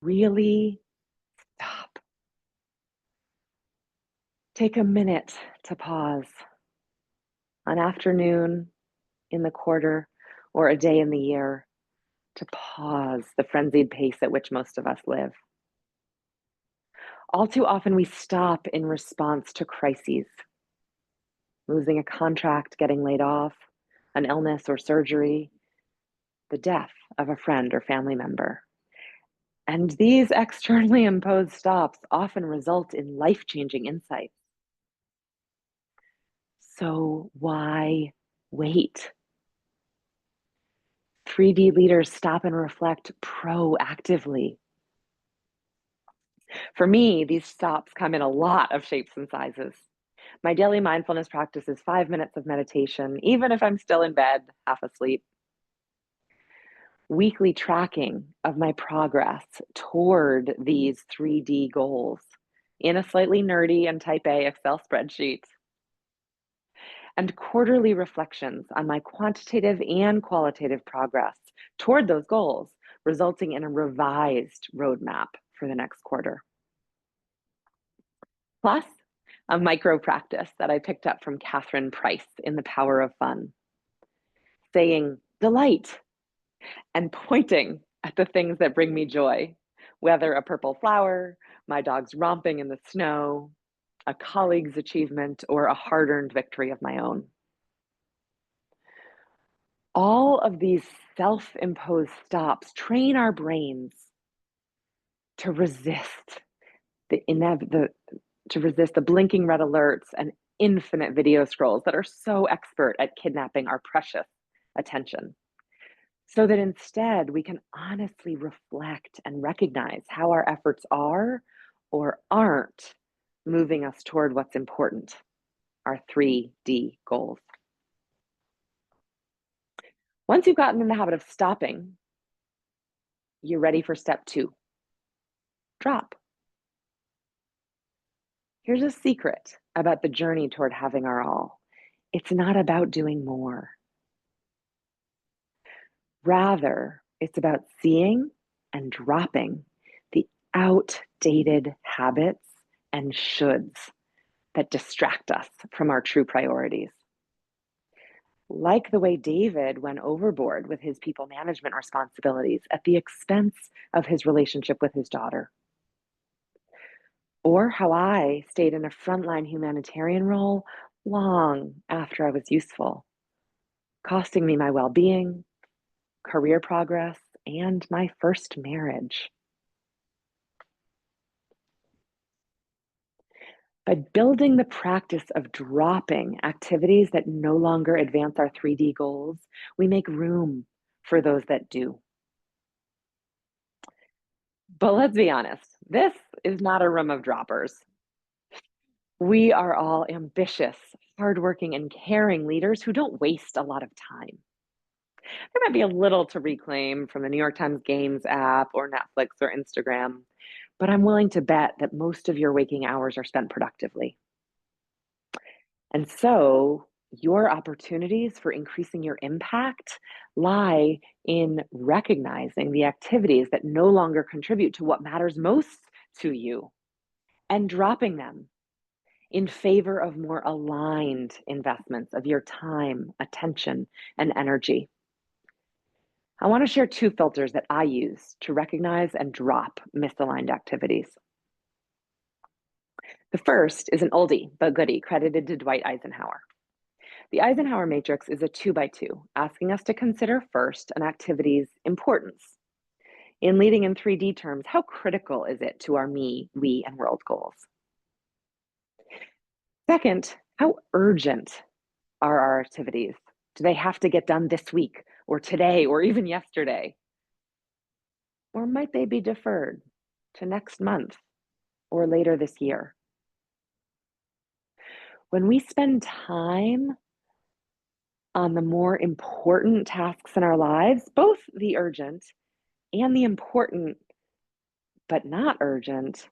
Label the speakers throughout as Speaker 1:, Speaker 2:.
Speaker 1: Really stop. Take a minute to pause. An afternoon in the quarter or a day in the year to pause the frenzied pace at which most of us live. All too often, we stop in response to crises, losing a contract, getting laid off, an illness or surgery, the death of a friend or family member. And these externally imposed stops often result in life changing insights. So, why wait? 3D leaders stop and reflect proactively. For me, these stops come in a lot of shapes and sizes. My daily mindfulness practice is 5 minutes of meditation, even if I'm still in bed, half asleep. Weekly tracking of my progress toward these 3D goals in a slightly nerdy and type A Excel spreadsheet. And quarterly reflections on my quantitative and qualitative progress toward those goals, resulting in a revised roadmap for the next quarter. Plus, a micro practice that I picked up from Catherine Price in The Power of Fun, saying delight and pointing at the things that bring me joy, whether a purple flower, my dog's romping in the snow, a colleague's achievement, or a hard earned victory of my own. All of these self imposed stops train our brains to resist to resist the blinking red alerts and infinite video scrolls that are so expert at kidnapping our precious attention. So that instead we can honestly reflect and recognize how our efforts are or aren't moving us toward what's important, our 3D goals. Once you've gotten in the habit of stopping, you're ready for step 2. Drop. Here's a secret about the journey toward having our all. It's not about doing more. Rather, it's about seeing and dropping the outdated habits and shoulds that distract us from our true priorities. Like the way David went overboard with his people management responsibilities at the expense of his relationship with his daughter. Or how I stayed in a frontline humanitarian role long after I was useful, costing me my well being, career progress, and my first marriage. By building the practice of dropping activities that no longer advance our 3D goals, we make room for those that do. But let's be honest, this is not a room of droppers. We are all ambitious, hardworking, and caring leaders who don't waste a lot of time. There might be a little to reclaim from the New York Times Games app or Netflix or Instagram, but I'm willing to bet that most of your waking hours are spent productively. And so, your opportunities for increasing your impact lie in recognizing the activities that no longer contribute to what matters most to you and dropping them in favor of more aligned investments of your time, attention, and energy. I want to share 2 filters that I use to recognize and drop misaligned activities. The first is an oldie but goodie credited to Dwight Eisenhower. The Eisenhower matrix is a 2x2, asking us to consider first an activity's importance. In leading in 3D terms, how critical is it to our me, we, and world goals? Second, how urgent are our activities? Do they have to get done this week or today or even yesterday? Or might they be deferred to next month or later this year? When we spend time on the more important tasks in our lives, both the urgent and the important but not urgent,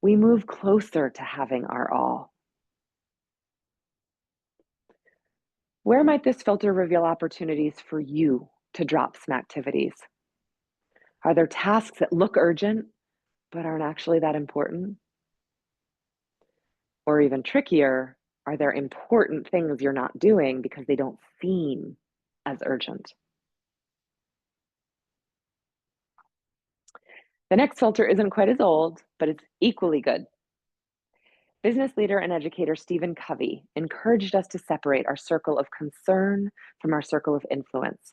Speaker 1: we move closer to having our all. Where might this filter reveal opportunities for you to drop some activities? Are there tasks that look urgent but aren't actually that important? Or even trickier, are there important things you're not doing because they don't seem as urgent? The next filter isn't quite as old, but it's equally good. Business leader and educator Stephen Covey encouraged us to separate our circle of concern from our circle of influence.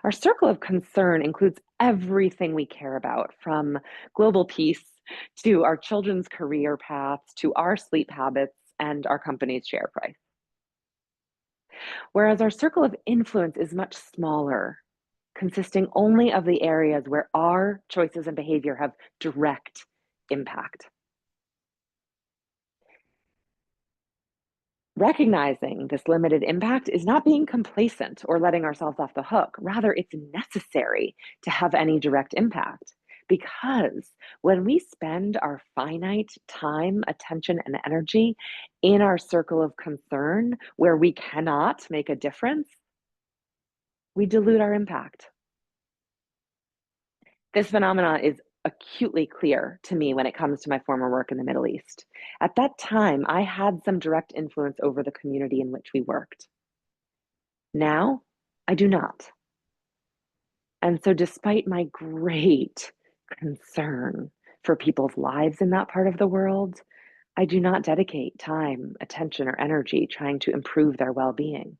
Speaker 1: Our circle of concern includes everything we care about, from global peace to our children's career paths to our sleep habits and our company's share price. Whereas our circle of influence is much smaller, consisting only of the areas where our choices and behavior have direct impact. Recognizing this limited impact is not being complacent or letting ourselves off the hook. Rather, it's necessary to have any direct impact. Because when we spend our finite time, attention, and energy in our circle of concern where we cannot make a difference, we dilute our impact. This phenomena is acutely clear to me when it comes to my former work in the Middle East. At that time, I had some direct influence over the community in which we worked. Now, I do not. And so, despite my great concern for people's lives in that part of the world, I do not dedicate time, attention, or energy trying to improve their well being.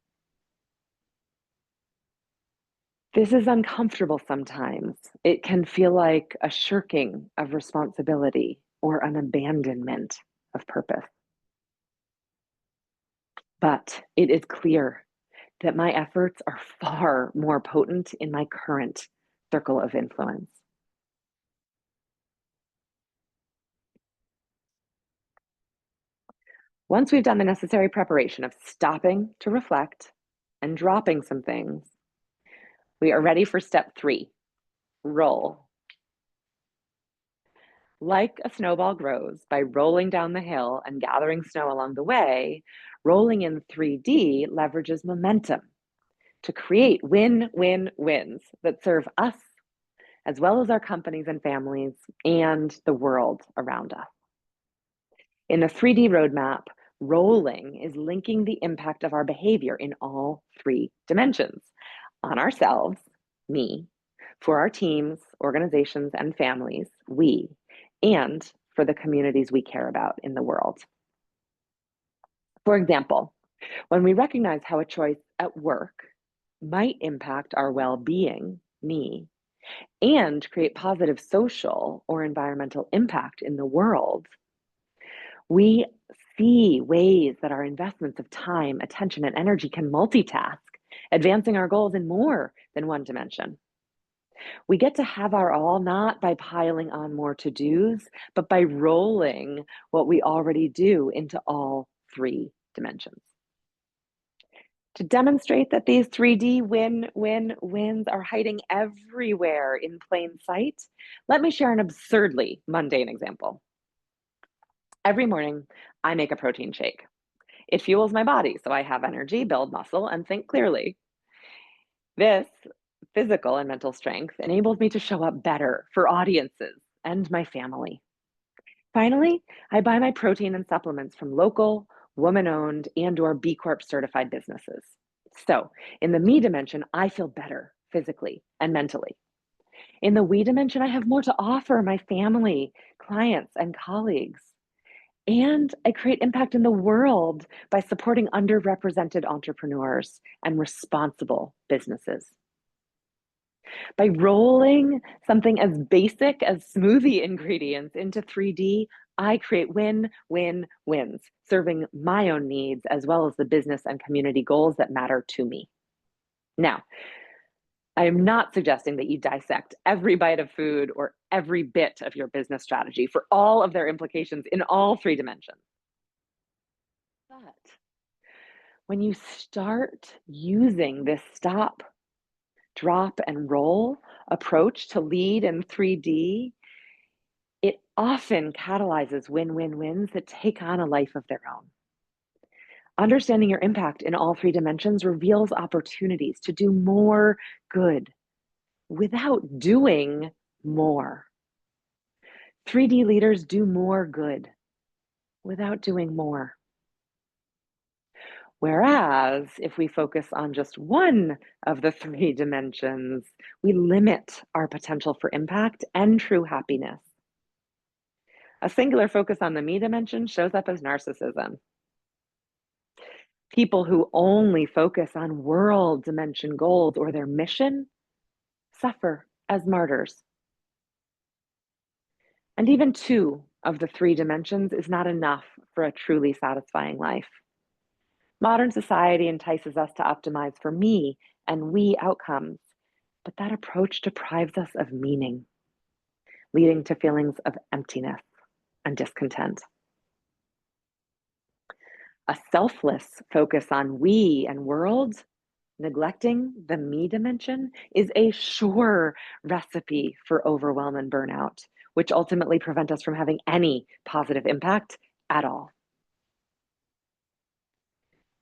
Speaker 1: This is uncomfortable sometimes. It can feel like a shirking of responsibility or an abandonment of purpose. But it is clear that my efforts are far more potent in my current circle of influence. Once we've done the necessary preparation of stopping to reflect and dropping some things, we are ready for step 3, roll. Like a snowball grows by rolling down the hill and gathering snow along the way, rolling in 3D leverages momentum to create win-win-wins that serve us as well as our companies and families and the world around us. In the 3D roadmap, rolling is linking the impact of our behavior in all 3 dimensions on ourselves, me, for our teams, organizations, and families, we, and for the communities we care about in the world. For example, when we recognize how a choice at work might impact our well being, me, and create positive social or environmental impact in the world, we see ways that our investments of time, attention, and energy can multitask, advancing our goals in more than one dimension. We get to have our all not by piling on more to-dos, but by rolling what we already do into all 3 dimensions. To demonstrate that these 3D win-win-wins are hiding everywhere in plain sight, let me share an absurdly mundane example. Every morning, I make a protein shake. It fuels my body, so I have energy, build muscle, and think clearly. This physical and mental strength enables me to show up better for audiences and my family. Finally, I buy my protein and supplements from local, woman-owned, and/or B Corp certified businesses. So, in the me dimension, I feel better physically and mentally. In the we dimension, I have more to offer my family, clients, and colleagues. And I create impact in the world by supporting underrepresented entrepreneurs and responsible businesses. By rolling something as basic as smoothie ingredients into 3D, I create win-win-wins, serving my own needs as well as the business and community goals that matter to me. Now, I am not suggesting that you dissect every bite of food or every bit of your business strategy for all of their implications in all 3 dimensions. But when you start using this stop, drop, and roll approach to lead in 3D, it often catalyzes win-win-wins that take on a life of their own. Understanding your impact in all 3 dimensions reveals opportunities to do more good without doing more. 3D leaders do more good without doing more. Whereas if we focus on just one of the three dimensions, we limit our potential for impact and true happiness. A singular focus on the me dimension shows up as narcissism. People who only focus on world dimension goals or their mission suffer as martyrs. And even two of the three dimensions is not enough for a truly satisfying life. Modern society entices us to optimize for me and we outcomes, but that approach deprives us of meaning, leading to feelings of emptiness and discontent. A selfless focus on we and world, neglecting the me dimension, is a sure recipe for overwhelm and burnout, which ultimately prevent us from having any positive impact at all.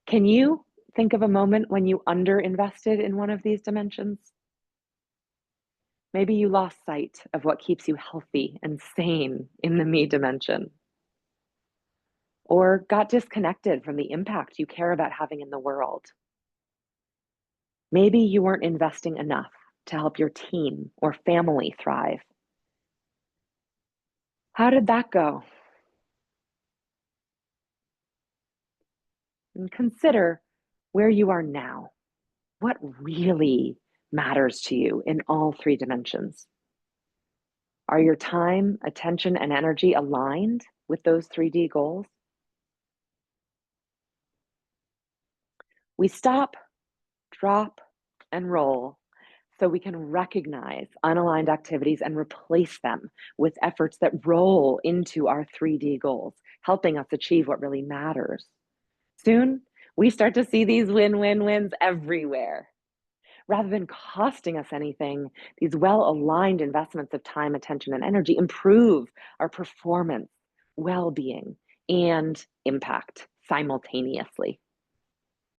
Speaker 1: Can you think of a moment when you underinvested in one of these dimensions? Maybe you lost sight of what keeps you healthy and sane in the me dimension, or got disconnected from the impact you care about having in the world. Maybe you weren't investing enough to help your team or family thrive. How did that go? And consider where you are now. What really matters to you in all three dimensions? Are your time, attention, and energy aligned with those 3D goals? We stop, drop, and roll so we can recognize unaligned activities and replace them with efforts that roll into our 3D goals, helping us achieve what really matters. Soon, we start to see these win-win-wins everywhere. Rather than costing us anything, these well-aligned investments of time, attention, and energy improve our performance, well-being, and impact simultaneously.